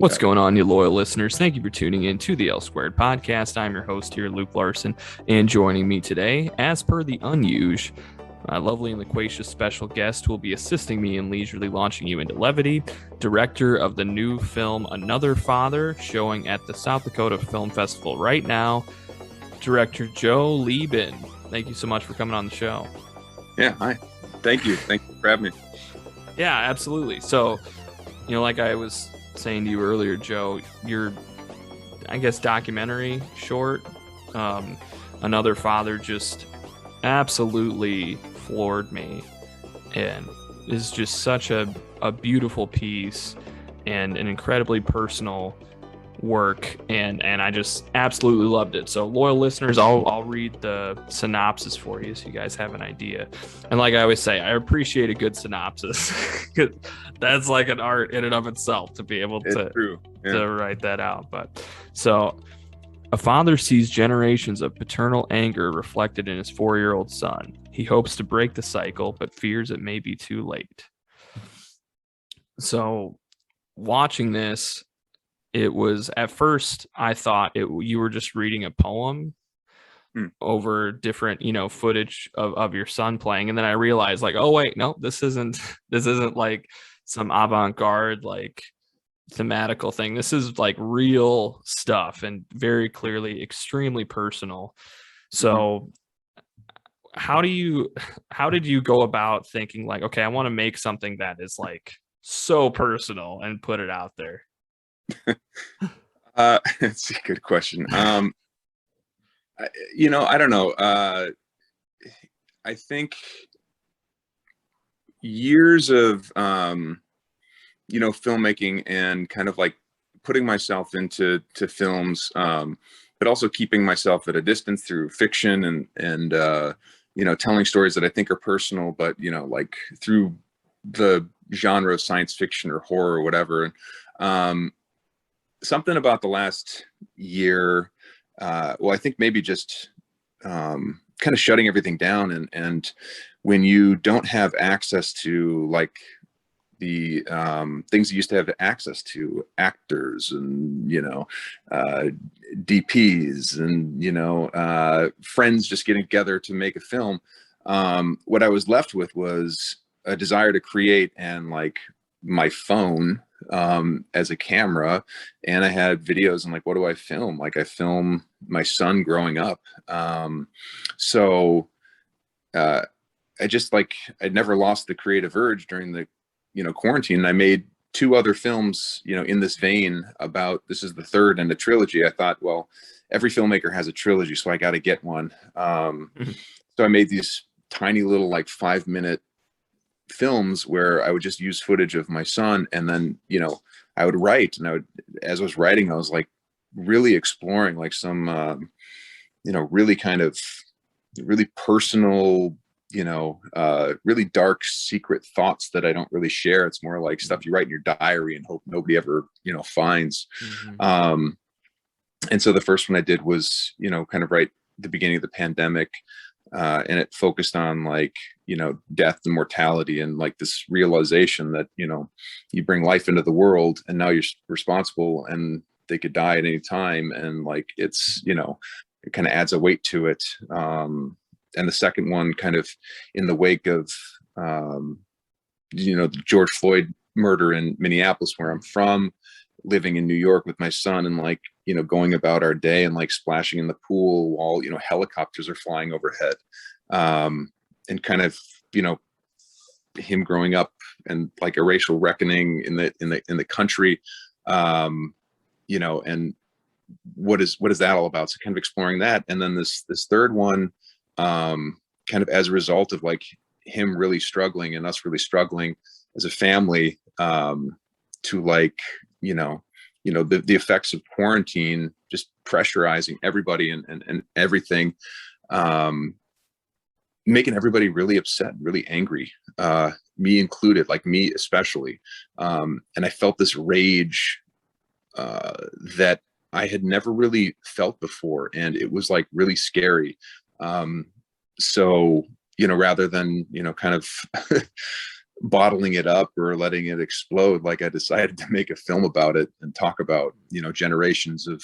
What's going on, you loyal listeners? Thank you for tuning in to the L Squared podcast. I'm your host here, Luke Larson, and joining me today, as per the unusual, my lovely and loquacious special guest who will be assisting me in leisurely launching you into levity, director of the new film Another Father, showing at the South Dakota Film Festival right now, director Joe Lueben. Thank you so much for coming on the show. Yeah, hi. Thank you. Thank you for having me. Yeah, absolutely. So, like I was saying to you earlier, Joe, your, I guess, documentary short, Another Father, just absolutely floored me, and is just such a beautiful piece and an incredibly personal work, and I just absolutely loved it. So, loyal listeners, I'll read the synopsis for you so you guys have an idea. And like I always say, I appreciate a good synopsis because that's like an art in and of itself to be able to write that out. But so, a father sees generations of paternal anger reflected in his 4-year-old son. He hopes to break the cycle, but fears it may be too late. So, watching this, it was, at first I thought you were just reading a poem over different, footage of your son playing. And then I realized, like, oh wait, no, this isn't like some avant-garde, like, thematical thing. This is like real stuff and very clearly extremely personal. So how did you go about thinking, like, okay, I want to make something that is like so personal and put it out there? It's a good question. I don't know. I think years of, filmmaking and kind of like putting myself into films, but also keeping myself at a distance through fiction and telling stories that I think are personal, but, like through the genre of science fiction or horror or whatever. Something about the last year, I think maybe just kind of shutting everything down, and when you don't have access to, like, the things you used to have access to, actors and DPs and friends just getting together to make a film, what I was left with was a desire to create, and like my phone as a camera, and I had videos, and like, what do I film? Like, I film my son growing up. I just, like, I'd never lost the creative urge during the quarantine. And I made 2 other films in this vein. About, this is the third in a trilogy. I thought, well, every filmmaker has a trilogy, so I got to get one. So I made these tiny little, like, 5-minute films where I would just use footage of my son, and then I would write, and as I was writing, I was like really exploring, like, some really kind of really personal, really dark secret thoughts that I don't really share. It's more like stuff you write in your diary and hope nobody ever finds. And so the first one I did was kind of right at the beginning of the pandemic, and it focused on, like, death and mortality, and like this realization that you bring life into the world and now you're responsible, and they could die at any time, and like it's it kind of adds a weight to it. And the second one, kind of in the wake of the George Floyd murder in Minneapolis, where I'm from, living in New York with my son, and like going about our day and like splashing in the pool while helicopters are flying overhead, and kind of him growing up, and like a racial reckoning in the country, and what is that all about? So kind of exploring that. And then this third one, kind of as a result of like him really struggling and us really struggling as a family, to like the effects of quarantine just pressurizing everybody and everything, making everybody really upset, really angry, me included, like me especially. And I felt this rage that I had never really felt before, and it was like really scary. So rather than kind of bottling it up or letting it explode. Like, I decided to make a film about it and talk about, generations of,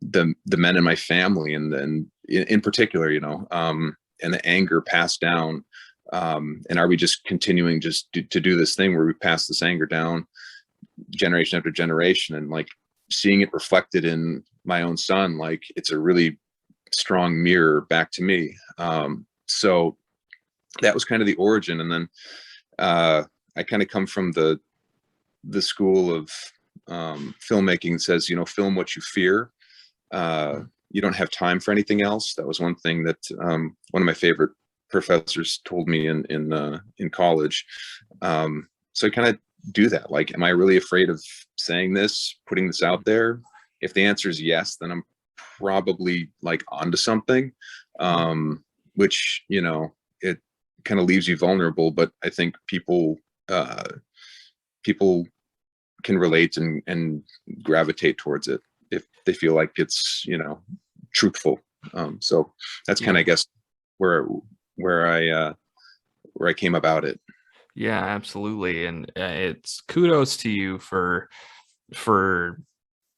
the men in my family, and then in particular, and the anger passed down. And are we just continuing just to do this thing where we pass this anger down generation after generation, and like seeing it reflected in my own son, like it's a really strong mirror back to me. So that was kind of the origin. And then I kind of come from the school of filmmaking that says, film what you fear. You don't have time for anything else. That was one thing that one of my favorite professors told me in college. So I kind of do that. Like, am I really afraid of saying this, putting this out there? If the answer is yes, then I'm probably like onto something, which, it kind of leaves you vulnerable. But I think people can relate and gravitate towards it if they feel like it's, truthful. So that's kind of, I guess, where I came about it. Yeah, absolutely. And it's kudos to you for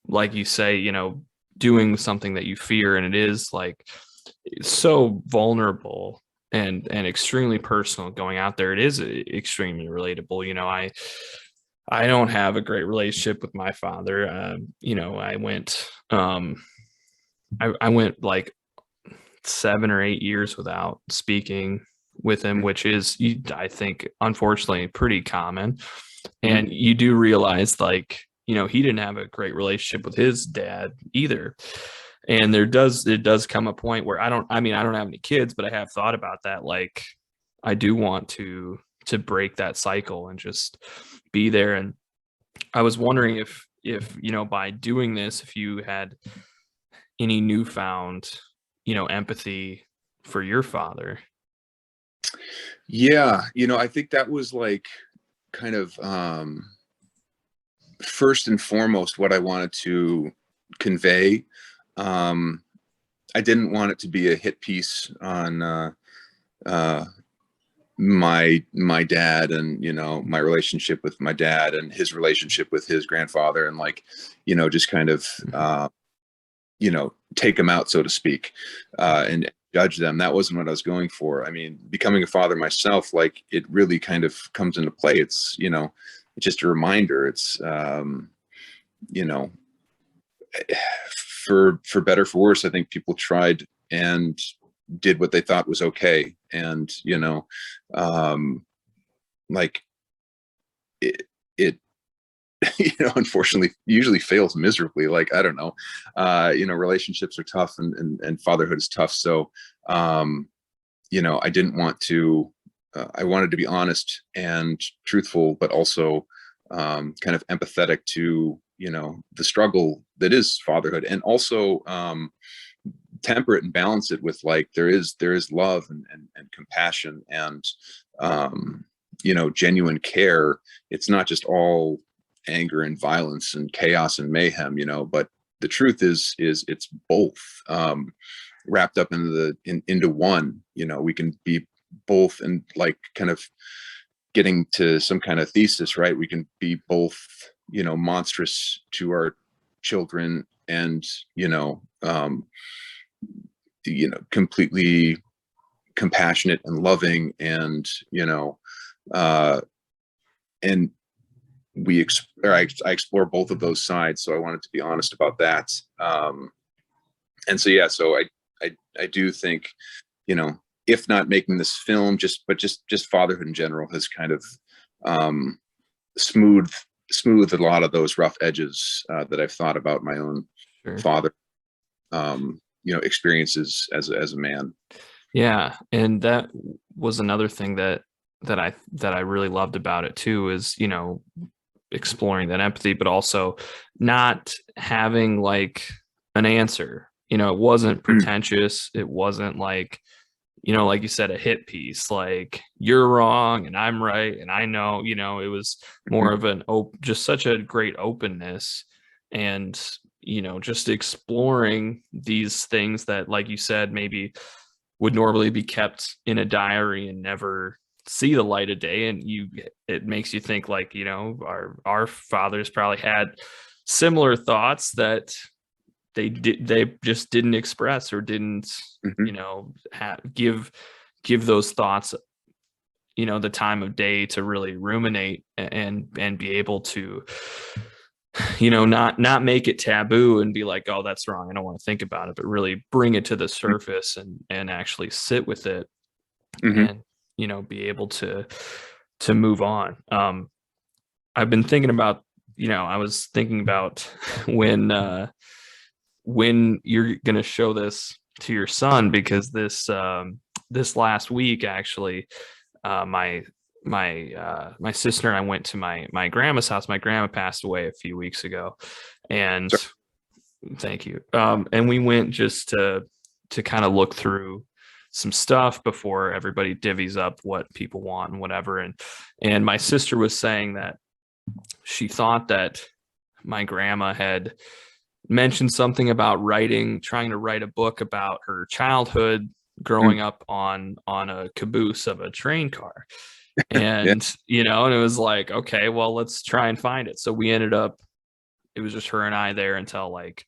like you say, doing something that you fear, and it is like so vulnerable and extremely personal going out there. It is extremely relatable. I don't have a great relationship with my father. I went I went like 7 or 8 years without speaking with him, which is, I think, unfortunately pretty common. And you do realize, like, he didn't have a great relationship with his dad either. And it does come a point where I don't have any kids, but I have thought about that. Like, I do want to break that cycle and just be there. And I was wondering if by doing this, if you had any newfound, empathy for your father. Yeah. I think that was like kind of first and foremost what I wanted to convey. I didn't want it to be a hit piece on my dad, and my relationship with my dad and his relationship with his grandfather, and like, just kind of take them out, so to speak, and judge them. That wasn't what I was going for. I mean, becoming a father myself, like, it really kind of comes into play. It's it's just a reminder. It's for better, for worse, I think people tried and did what they thought was okay. And, like it unfortunately usually fails miserably. Like, I don't know, relationships are tough, and fatherhood is tough. So, I didn't want to, I wanted to be honest and truthful, but also kind of empathetic to, the struggle that is fatherhood, and also temper it and balance it with, like, there is love and compassion and genuine care. It's not just all anger and violence and chaos and mayhem, but the truth is it's both wrapped up into one. We can be both, and like kind of getting to some kind of thesis, right? We can be both, monstrous to our children, and completely compassionate and loving, and and I explore both of those sides. So I wanted to be honest about that. And so, yeah, so I do think, if not making this film, just fatherhood in general has kind of smoothed a lot of those rough edges that I've thought about my own father, experiences as a man. Yeah, and that was another thing that I really loved about it too, is exploring that empathy, but also not having like an answer. It wasn't pretentious. It wasn't like, like you said, a hit piece, like you're wrong and I'm right and I know. It was more of just such a great openness, and just exploring these things that, like you said, maybe would normally be kept in a diary and never see the light of day, and it makes you think like, our fathers probably had similar thoughts that they just didn't express, or didn't, Mhm. give those thoughts, the time of day to really ruminate, and be able to, not make it taboo and be like, oh, that's wrong, I don't want to think about it, but really bring it to the surface, and actually sit with it, Mhm. and be able to move on. I've been thinking about, I was thinking about when you're going to show this to your son, because this last week, actually, my sister and I went to my grandma's house. My grandma passed away a few weeks ago, and So, thank you. And we went just to kind of look through some stuff before everybody divvies up what people want and whatever. And my sister was saying that she thought that my grandma had mentioned something about trying to write a book about her childhood mm, growing up on a caboose of a train car. yeah. And it was like, okay, well, let's try and find it. So we ended up, it was just her and I there until like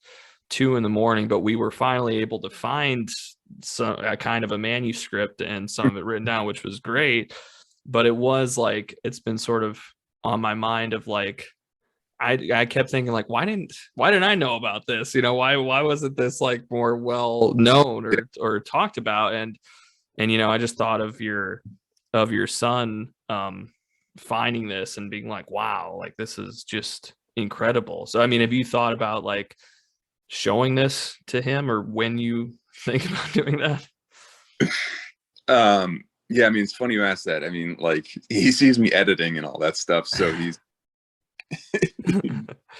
2 in the morning, but we were finally able to find a kind of a manuscript and some of it written down, which was great. But it was like, it's been sort of on my mind of like, I kept thinking like, why didn't I know about this? Why wasn't this like more well known or talked about? And I just thought of your son finding this and being like, wow, like this is just incredible. So I mean, have you thought about like showing this to him, or when you think about doing that? Yeah, I mean, it's funny you asked that. I mean, like, he sees me editing and all that stuff, so he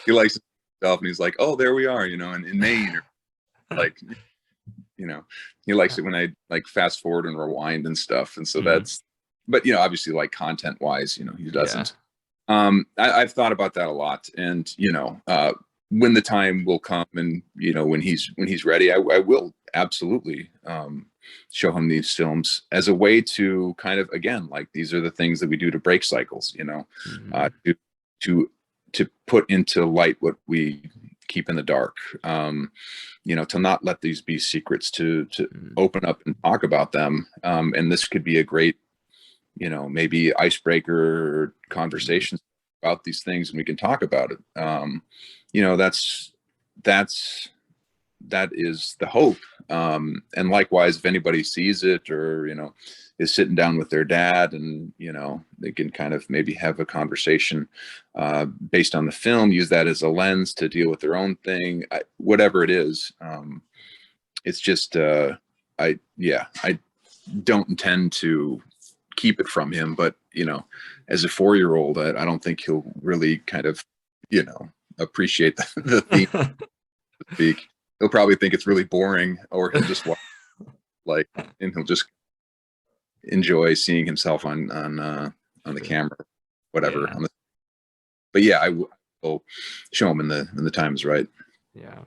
likes stuff, and he's like, "Oh, there we are," in Maine, or like, you know, he likes it when I like fast forward and rewind and stuff, and so Mhm. that's. But obviously, like content wise, he Yeah. doesn't. I've thought about that a lot, and when the time will come, and when he's ready, I will absolutely show him these films as a way to kind of, again, like, these are the things that we do to break cycles, Mhm. to to to put into light what we keep in the dark, to not let these be secrets, to Mhm. open up and talk about them, and this could be a great, maybe icebreaker Mhm. conversations about these things, and we can talk about it. You know, that's that is the hope. And likewise, if anybody sees it, or is sitting down with their dad, and they can kind of maybe have a conversation based on the film, use that as a lens to deal with their own thing, whatever it is. It's just I don't intend to keep it from him, but as a 4-year-old, I don't think he'll really kind of you know appreciate the theme speak. He'll probably think it's really boring, or he'll just watch, like, and he'll just enjoy seeing himself on the Sure. camera, whatever. Yeah. But yeah, will show him when the time is right. Yeah.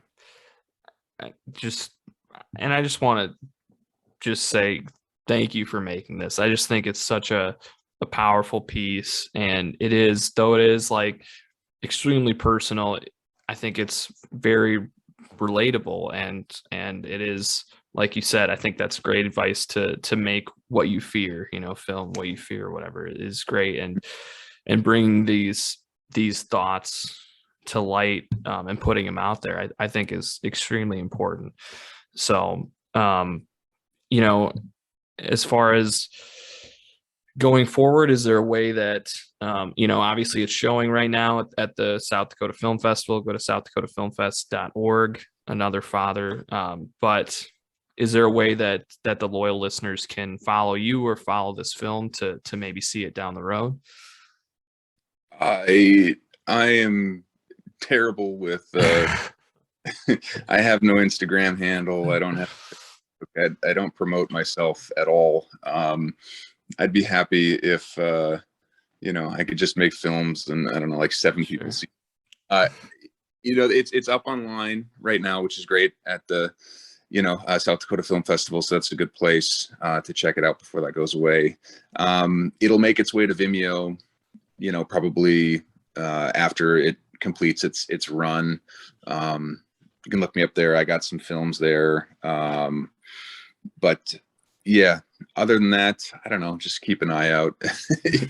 I just and I just want to just say thank you for making this. I just think it's such a powerful piece, and though it is like extremely personal, I think it's very relatable, and it is, like you said, I think that's great advice to make what you fear, film what you fear, whatever, is great, and bringing these thoughts to light, and putting them out there, I think is extremely important. So, you know, as far as going forward, is there a way that, obviously it's showing right now at the South Dakota Film Festival? Go to southdakotafilmfest.org, Another Father. But is there a way that the loyal listeners can follow you or follow this film to maybe see it down the road? I am terrible with. I have no Instagram handle. I don't have. I don't promote myself at all. I'd be happy if I could just make films, and I don't know, like, 7 people Sure. see. Uh, it's up online right now, which is great, at the South Dakota Film Festival. So that's a good place to check it out before that goes away. It'll make its way to Vimeo, probably after it completes its run. You can look me up there. I got some films there. But yeah, other than that, I don't know, just keep an eye out.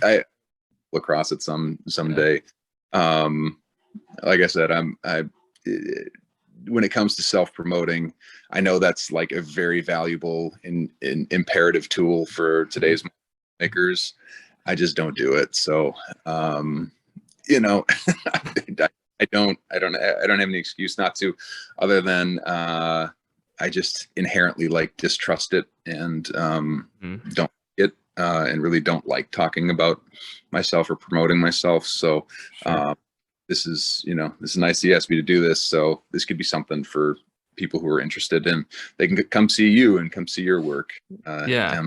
I will across it someday. Like I said, when it comes to self-promoting, I know that's like a very valuable and imperative tool for today's makers. I just don't do it. So, I don't have any excuse not to, other than I just inherently like distrust it and don't it and really don't like talking about myself or promoting myself. So Sure. this is nice he asked me to do this. So this could be something for people who are interested in. They can come see you and come see your work. Yeah.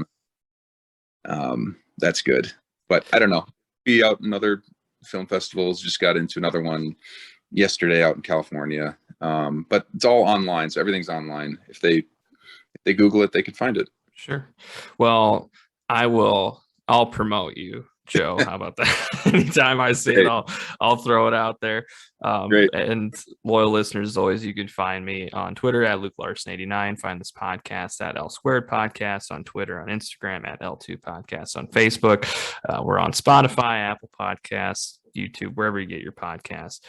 And that's good. But I don't know. Be out in other film festivals. Just got into another one yesterday out in California. But it's all online, so everything's online. If they Google it, they can find it. Sure. Well, I'll promote you, Joe. How about that? Anytime I see it, I'll throw it out there. Great. And loyal listeners, as always, you can find me on Twitter at Luke Larson89. Find this podcast at L Squared Podcast on Twitter, on Instagram at L2 Podcast, on Facebook. We're on Spotify, Apple Podcasts, YouTube, wherever you get your podcasts.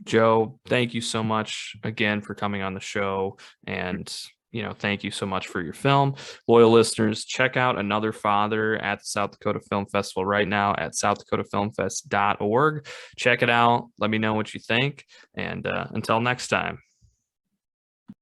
Joe, thank you so much again for coming on the show, and thank you so much for your film. Loyal listeners, check out Another Father at the South Dakota Film Festival right now at southdakotafilmfest.org. Check it out. Let me know what you think. And until next time.